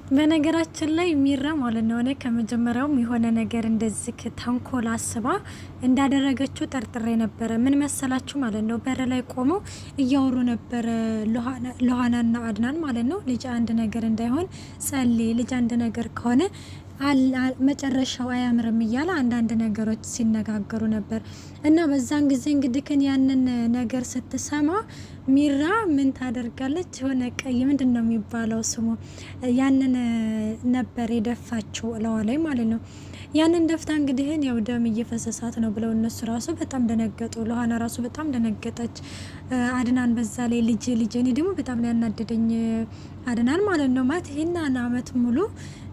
በነገራችን ላይ ሚራ ማለት ነው እኔ ከመጀመሪያውም የሆነ ነገር እንደዚህ ተንኮል አስባ እንዳደረገችው ጠርጥሬ ነበረ። ምን መሰላችሁ ማለት ነው በር ላይ ቆመው እያወሩ ነበረ ሎሃናና አድናን ማለት ነው። ልጅ አንድ ነገር እንዳይሆን ጸልይ፣ ልጅ አንድ ነገር ከሆነ መጨረሻው አያምርም እያለ አንዳንድ ነገሮች ሲነጋገሩ ነበር። እና በዛን ጊዜ እንግዲህ ያንን ነገር ስትሰማ ሚራ ምን ታደርጋለች? የሆነ ቀይ ምንድን ነው የሚባለው ስሙ ያንን ነበር የደፋችው ለዋ ላይ ማለት ነው። ያንን ደፍታ እንግዲህን ያው ደም እየፈሰሳት ነው ብለው እነሱ ራሱ በጣም ደነገጡ። ለሃና ራሱ በጣም ደነገጠች። አድናን በዛ ላይ ልጅ እኔ ደግሞ በጣም ነው ያናደደኝ አድናን ማለት ነው። ማለት ይሄን አመት ሙሉ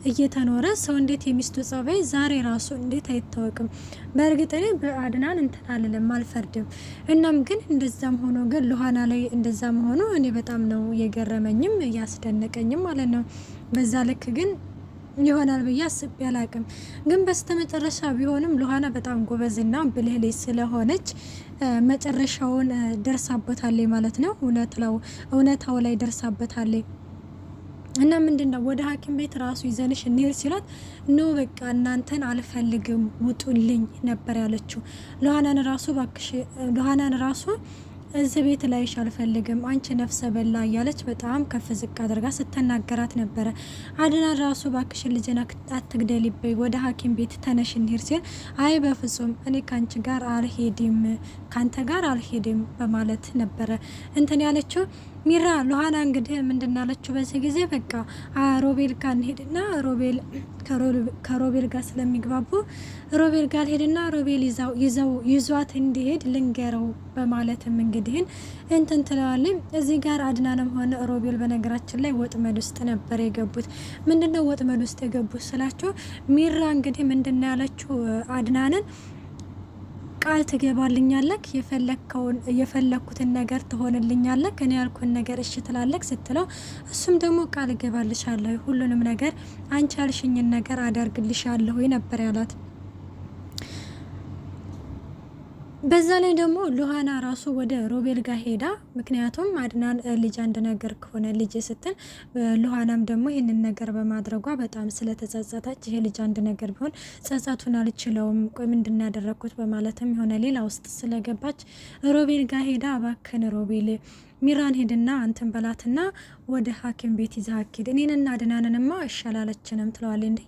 እየተኖረ ሰው እንዴት የሚስቱ ጸባይ ዛሬ ራሱ እንዴት አይታወቅም። በእርግጥ እኔ በአድናን እንትን አልልም አልፈርድም። እናም ግን እንደዛም ሆኖ ግን ሎሃና ላይ እንደዛም ሆኖ እኔ በጣም ነው የገረመኝም ያስደነቀኝም ማለት ነው። በዛ ልክ ግን ይሆናል ብዬ አስቤ አላቅም። ግን በስተመጨረሻ ቢሆንም ሎሃና በጣም ጎበዝና ብልህ ልጅ ስለሆነች መጨረሻውን ደርሳበታለች ማለት ነው። እውነታው ላይ ደርሳበታለች። እና ምንድነው ወደ ሐኪም ቤት ራሱ ይዘንሽ እንሄድ ሲላት ኖ በቃ እናንተን አልፈልግም ውጡልኝ ነበር ያለችው። ሎሃናን ራሱ እዚህ ቤት ላይሽ አልፈልግም አንቺ ነፍሰ በላ እያለች በጣም ከፍ ዝቅ አድርጋ ስተናገራት ነበረ። አድናን ራሱ ባክሽን ልጅን አትግደሊበይ ወደ ሐኪም ቤት ተነሽ እንሂድ ሲል አይ በፍጹም እኔ ካንቺ ጋር አልሄድም ካንተ ጋር አልሄድም በማለት ነበረ እንትን ያለችው። ሚራ ሎሃና እንግዲህ ምንድን ያለችው በዚህ ጊዜ በቃ ሮቤል ጋር እንሄድና ከሮቤል ጋር ስለሚግባቡ ሮቤል ጋር ሄድና ሮቤል ይዟት እንዲሄድ ልንገረው በማለትም እንግዲህን እንትን ትለዋለኝ። እዚህ ጋር አድናንም ሆነ ሮቤል በነገራችን ላይ ወጥመድ ውስጥ ነበር የገቡት። ምንድነው ወጥመድ ውስጥ የገቡት ስላቸው ሚራ እንግዲህ ምንድነው ያለችው አድናንን ቃል ትገባልኛለክ የፈለኩትን ነገር ትሆንልኛለክ እኔ ያልኩን ነገር እሺ ትላለክ ስትለው እሱም ደግሞ ቃል እገባልሻለሁ ሁሉንም ነገር አንቺ ያልሽኝን ነገር አደርግልሻለሁ ነበር ያላት። በዛ ላይ ደግሞ ሎሃና ራሱ ወደ ሮቤል ጋር ሄዳ ምክንያቱም አድናን ልጅ አንድ ነገር ከሆነ ልጅ ስትል ሎሃናም ደግሞ ይህንን ነገር በማድረጓ በጣም ስለተጸጸተች ይሄ ልጅ አንድ ነገር ቢሆን ጸጸቱን አልችለውም ቆይ ምንድን ያደረኩት በማለትም የሆነ ሌላ ውስጥ ስለገባች ሮቤል ጋር ሄዳ እባክህን ሮቤል ሚራን ሄድና አንተን በላትና ወደ ሐኪም ቤት ይዛ ሀኪድ እኔንና አድናንንማ እሻላለችንም ትለዋለች። እንዴ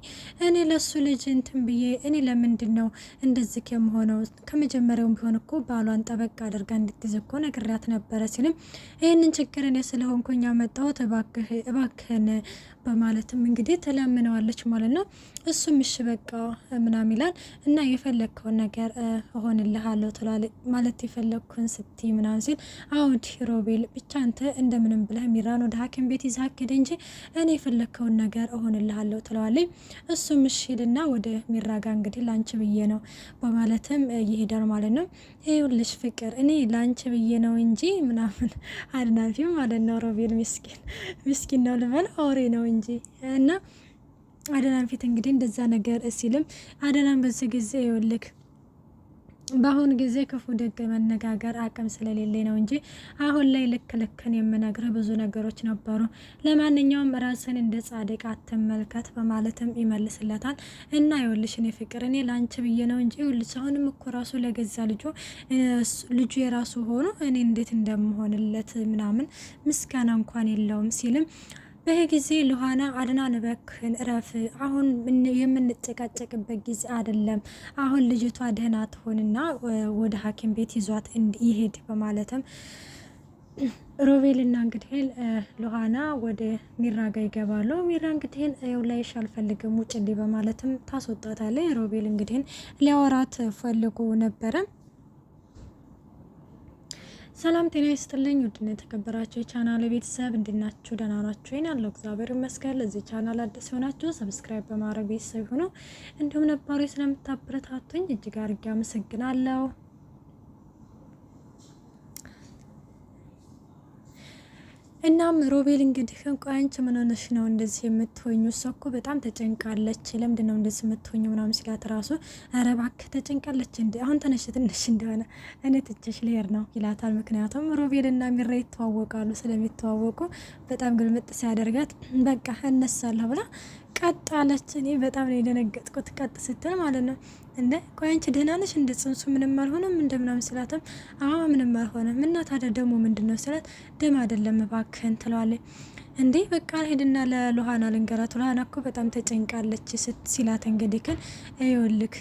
እኔ ለሱ ልጅ እንትን ብዬ እኔ ለምንድነው እንደዚህ የምሆነው? ከመጀመሪያውም ቢሆን እኮ ባሏን ጠበቅ አድርጋ እንድትይዝ እኮ ነግሬያት ነበረ ሲልም ይህንን ችግር እኔ ስለሆንኩኝ ያመጣሁት እባክህን በማለትም እንግዲህ ትለምነዋለች ማለት ነው። እሱም እሺ በቃ ምናምን ይላል እና የፈለግከውን ነገር እሆንልሃለሁ ትላለች። ማለት የፈለግኩን ስትይ ምናምን ሲል አውድ ሮቤል ብቻ አንተ እንደምንም ብለህ ሚራን ወደ ሐኪም ቤት ይዘህ ሄድ እንጂ እኔ የፈለግከውን ነገር እሆንልሃለሁ ትለዋለች። እሱም እሺ ይልና ወደ ሚራ ጋር እንግዲህ ላንቺ ብዬ ነው በማለትም ይሄዳል ማለት ነው። ይኸውልሽ ፍቅር እኔ ላንቺ ብዬ ነው እንጂ ምናምን አድናፊው ማለት ነው። ሮቤል ምስኪን ነው ልበል አውሬ ነው እንጂ እና አደናን ፊት እንግዲህ እንደዛ ነገር ሲልም አደናን በዚህ ጊዜ ይኸውልህ በአሁን ጊዜ ክፉ ደግ መነጋገር አቅም ስለሌለ ነው እንጂ አሁን ላይ ልክን የምነግርህ ብዙ ነገሮች ነበሩ። ለማንኛውም ራስን እንደ ጻድቅ አትመልከት በማለትም ይመልስለታል። እና ይኸውልሽ እኔ ፍቅር እኔ ላንቺ ብዬ ነው እንጂ ይኸውልሽ አሁንም እኮ ራሱ ለገዛ ልጁ የራሱ ሆኖ እኔ እንዴት እንደምሆንለት ምናምን ምስጋና እንኳን የለውም ሲልም በዚህ ጊዜ ሎሃና አድናን እባክህን እረፍ፣ አሁን የምንጨቃጨቅበት ጊዜ አይደለም፣ አሁን ልጅቷ ደህና ትሆንና ወደ ሐኪም ቤት ይዟት ይሄድ በማለትም ሮቤልና እንግዲህ ሎሃና ወደ ሚራ ጋር ይገባሉ። ሚራ እንግዲህ ላይሽ አልፈልግም ውጭልኝ በማለትም ታስወጣታለች። ሮቤል እንግዲህ ሊያወራት ፈልጎ ነበረ። ሰላም ጤና ይስጥልኝ ውድና የተከበራችሁ የቻናል ቤተሰብ እንድናችሁ ደህና ናችሁ? ያለው እግዚአብሔር ይመስገን። ለዚህ ቻናል አዲስ ሆናችሁ ሰብስክራይብ በማድረግ ቤተሰብ ሆኖ እንዲሁም ነባሩ ስለምታበረታቱኝ እጅግ አድርጌ አመሰግናለሁ። እናም ሮቤል እንግዲህ ቆይ አንቺ ምን ሆነሽ ነው እንደዚህ የምትሆኙ? እሷ እኮ በጣም ተጨንቃለች፣ ለምንድን ነው እንደዚህ የምትሆኙ ምናምን ሲላት ራሱ ኧረ እባክህ ተጨንቃለች እንዴ አሁን ተነሽ ትንሽ እንደሆነ እኔ ትቼሽ ልሄድ ነው ይላታል። ምክንያቱም ሮቤልና ሚራ ይተዋወቃሉ። ስለሚተዋወቁ በጣም ግልምጥ ሲያደርጋት በቃ እነሳለሁ ብላ ቀጥ አለች። እኔ በጣም ነው የደነገጥኩት ቀጥ ስትል ማለት ነው። እንደ ቆይ አንቺ ደህና ነሽ እንደ ጽንሱ ምንም አልሆነም እንደ ምናምን ስላትም አዎ ምንም አልሆነም እና ታዲያ ደግሞ ምንድን ነው ስላት ደም አይደለም እባክህን ትለዋለች። እንዴ በቃ ሄድና ለሉሃና ልንገራት፣ ሉሃና እኮ በጣም ተጨንቃለች ሲላት እንግዲህ ግን ይኸውልህ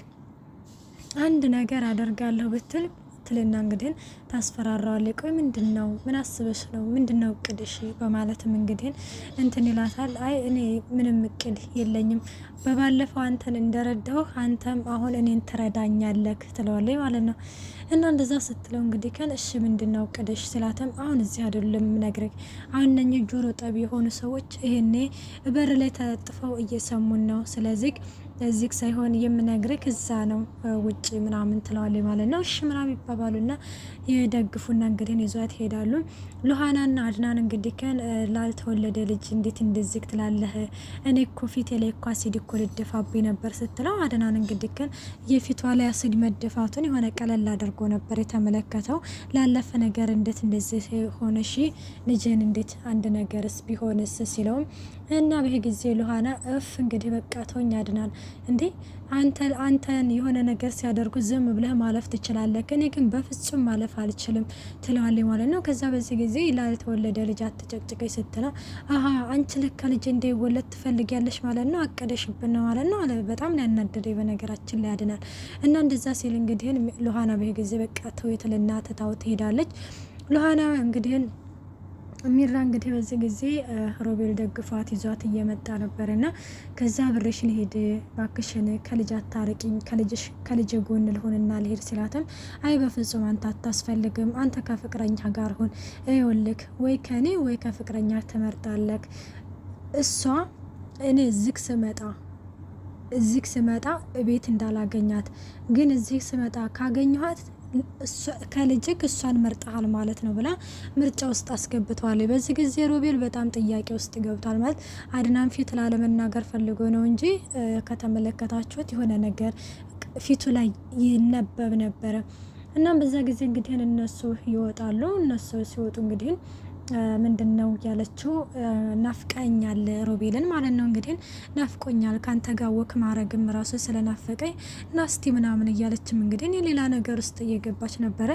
አንድ ነገር አደርጋለሁ ብትል ትልና እንግዲህ ታስፈራራዋለች። ቆይ ምንድን ነው ምን አስበሽ ነው ምንድን ነው እቅድሽ በማለትም እንግዲህ እንትን ይላታል። አይ እኔ ምንም እቅድ የለኝም በባለፈው አንተን እንደረዳሁ አንተም አሁን እኔን ትረዳኛለህ ትለዋለች ማለት ነው። እና እንደዛ ስትለው እንግዲህ እሺ ምንድን ነው እቅድሽ ስላተም አሁን እዚህ አይደለም ነግረኝ አሁን እነኚህ ጆሮ ጠቢ የሆኑ ሰዎች ይሄኔ በር ላይ ተለጥፈው እየሰሙን ነው ስለዚህ እዚህ ሳይሆን የምነግርህ እዛ ነው ውጪ ምናምን ትለዋለች ማለት ነው። እሺ ምናምን ይባባሉና የደግፉና እንግዲህ ይዟት ይሄዳሉ። ሉሃናና አድናን እንግዲህ ላልተወለደ ልጅ እንዴት እንደዚህ ትላለህ? እኔ እኮ ፊቴ ላይ እኮ አሲድ እኮ ልደፋብኝ ነበር ስትለው አድናን እንግዲህ የፊቷ ላይ አሲድ መደፋቱን የሆነ ቀለል አድርጎ ነበር የተመለከተው። ላለፈ ነገር እንዴት እንደዚህ ሆነሽ ልጅን እንዴት አንድ ነገርስ ቢሆንስ ሲለውም እና በዚህ ጊዜ ሉሃና እንግዲህ በቃ ተወኝ አድናን እንዴ አንተን የሆነ ነገር ሲያደርጉ ዝም ብለህ ማለፍ ትችላለህ፣ እኔ ግን በፍጹም ማለፍ አልችልም ትለዋለች ማለት ነው። ከዛ በዚህ ጊዜ ላልተወለደ ልጅ አትጨቅጭቀኝ ስትለው አሀ አንቺ ልክ ልጅ እንዳይወለድ ትፈልጊያለሽ ማለት ነው፣ አቀደሽብን ነው ማለት ነው አለ። በጣም ነው ያናደደኝ በነገራችን ላይ ያድናል። እና እንደዛ ሲል እንግዲህ ሉሃና በዚህ ጊዜ በቃ ተውትልና ትታው ትሄዳለች። ሉሃና እንግዲህ ሚራ እንግዲህ በዚህ ጊዜ ሮቤል ደግፏት ይዟት እየመጣ ነበርና ከዛ ብርሽ ልሄድ ባክሽን ከልጅ አታርቂኝ ከልጅ ጎን ልሆንና ልሄድ ሲላትም አይ በፍጹም አንተ አታስፈልግም፣ አንተ ከፍቅረኛ ጋር ሁን፣ ይኸውልህ ወይ ከኔ ወይ ከፍቅረኛ ትመርጣለህ። እሷ እኔ እዚህ ስመጣ ቤት እንዳላገኛት ግን እዚህ ስመጣ ካገኘኋት ከልጅክ እሷን መርጠሃል ማለት ነው ብላ ምርጫ ውስጥ አስገብተዋል። በዚህ ጊዜ ሮቤል በጣም ጥያቄ ውስጥ ገብቷል። ማለት አድናን ፊት ላለመናገር ፈልጎ ነው እንጂ ከተመለከታችሁት የሆነ ነገር ፊቱ ላይ ይነበብ ነበረ። እናም በዛ ጊዜ እንግዲህ እነሱ ይወጣሉ። እነሱ ሲወጡ እንግዲህ ምንድነው ያለችው? ናፍቀኛል ሮቤልን ማለት ነው። እንግዲህ ናፍቆኛል ካንተ ጋር ወክ ማረግም ራሱ ስለናፈቀኝ ናስቲ ምናምን እያለችም እንግዲህ ሌላ ነገር ውስጥ እየገባች ነበረ።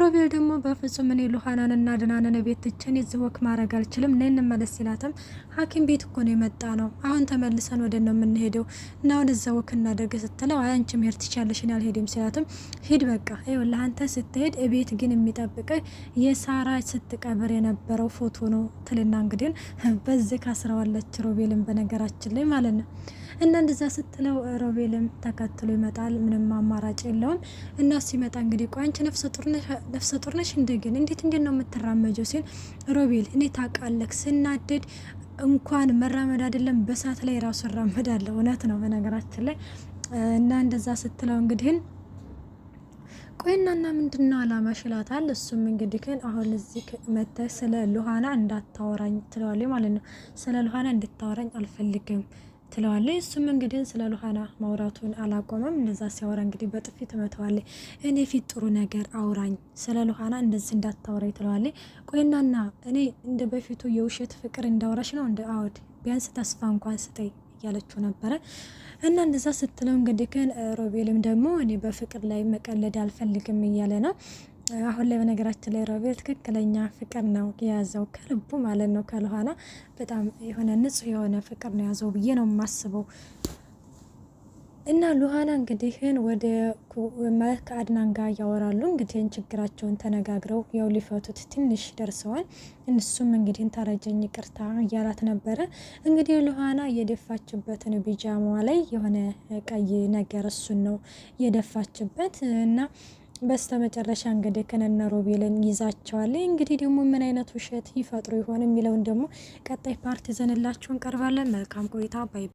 ሮቤል ደግሞ በፍጹም እኔ ሉሃናንና አድናንን ቤት ትቼን እዚህ ወክ ማረግ አልችልም፣ ነይ እንመለስ ሲላትም ሐኪም ቤት እኮ ነው የመጣ ነው፣ አሁን ተመልሰን ወደ ነው የምንሄደው እና አሁን እዛ ወክ እናደርግ ስትለው አይ አንቺ መሄድ ትቻለሽ እኔ አልሄድም ሲላትም ሂድ በቃ ይኸውልህ አንተ ስትሄድ ቤት ግን የሚጠብቅህ የሳራ ስትቀብር የነበረው ፎቶ ነው ትልና እንግዲህ በዚህ ካስረዋለች ሮቤልን በነገራችን ላይ ማለት ነው። እና እንደዛ ስትለው ሮቤልም ተከትሎ ይመጣል። ምንም አማራጭ የለውም። እና ሲመጣ እንግዲህ ቆይ አንቺ ነፍሰ ጡር ነሽ እንደገና እንዴት ነው የምትራመጀው ሲል ሮቤል እኔ ታውቃለህ ስናደድ እንኳን መራመድ አይደለም በሳት ላይ ራሱ እራመዳለሁ። እውነት ነው በነገራችን ላይ እና እንደዛ ስትለው እንግዲህ ቆይናና ምንድነው አላማሽ ይላታል። እሱም እንግዲህ አሁን እዚህ መተህ ስለ ሉሃና እንዳታወራኝ ትለዋለች ማለት ነው። ስለ ሉሃና እንድታወራኝ አልፈልግም ትለዋለች። እሱም እንግዲህ ስለ ሉሃና ማውራቱን አላቆመም። እንደዛ ሲያወራ እንግዲህ በጥፊ ትመታዋለች። እኔ ፊት ጥሩ ነገር አውራኝ ስለ ሉሃና እንደዚህ እንዳታወራኝ ትለዋለች። ቆይናና እኔ እንደ በፊቱ የውሸት ፍቅር እንዳወራሽ ነው እንደ አውድ ቢያንስ ተስፋ እንኳን ስጠኝ እያለችው ነበረ። እና እንደዛ ስትለው እንግዲህ ሮቤልም ደግሞ እኔ በፍቅር ላይ መቀለድ አልፈልግም እያለ ነው። አሁን ላይ በነገራችን ላይ ሮቤል ትክክለኛ ፍቅር ነው የያዘው ከልቡ ማለት ነው። ከሉሃና በጣም የሆነ ንጹህ የሆነ ፍቅር ነው የያዘው ብዬ ነው የማስበው። እና ሉሃና እንግዲህ ወደ ከአድናን ጋር ያወራሉ። እንግዲህ ችግራቸውን ተነጋግረው ያው ሊፈቱት ትንሽ ደርሰዋል። እነሱም እንግዲህ ታረጀኝ ይቅርታ እያላት ነበረ። እንግዲህ ሉሃና የደፋችበትን ቢጃማ ላይ የሆነ ቀይ ነገር እሱን ነው የደፋችበት እና በስተመጨረሻ እንግዲህ ከነነ ሮቤልን ይዛቸዋል። እንግዲህ ደግሞ ምን አይነት ውሸት ይፈጥሩ ይሆን የሚለውን ደግሞ ቀጣይ ፓርት ይዘንላችሁ እንቀርባለን። መልካም ቆይታ ባይ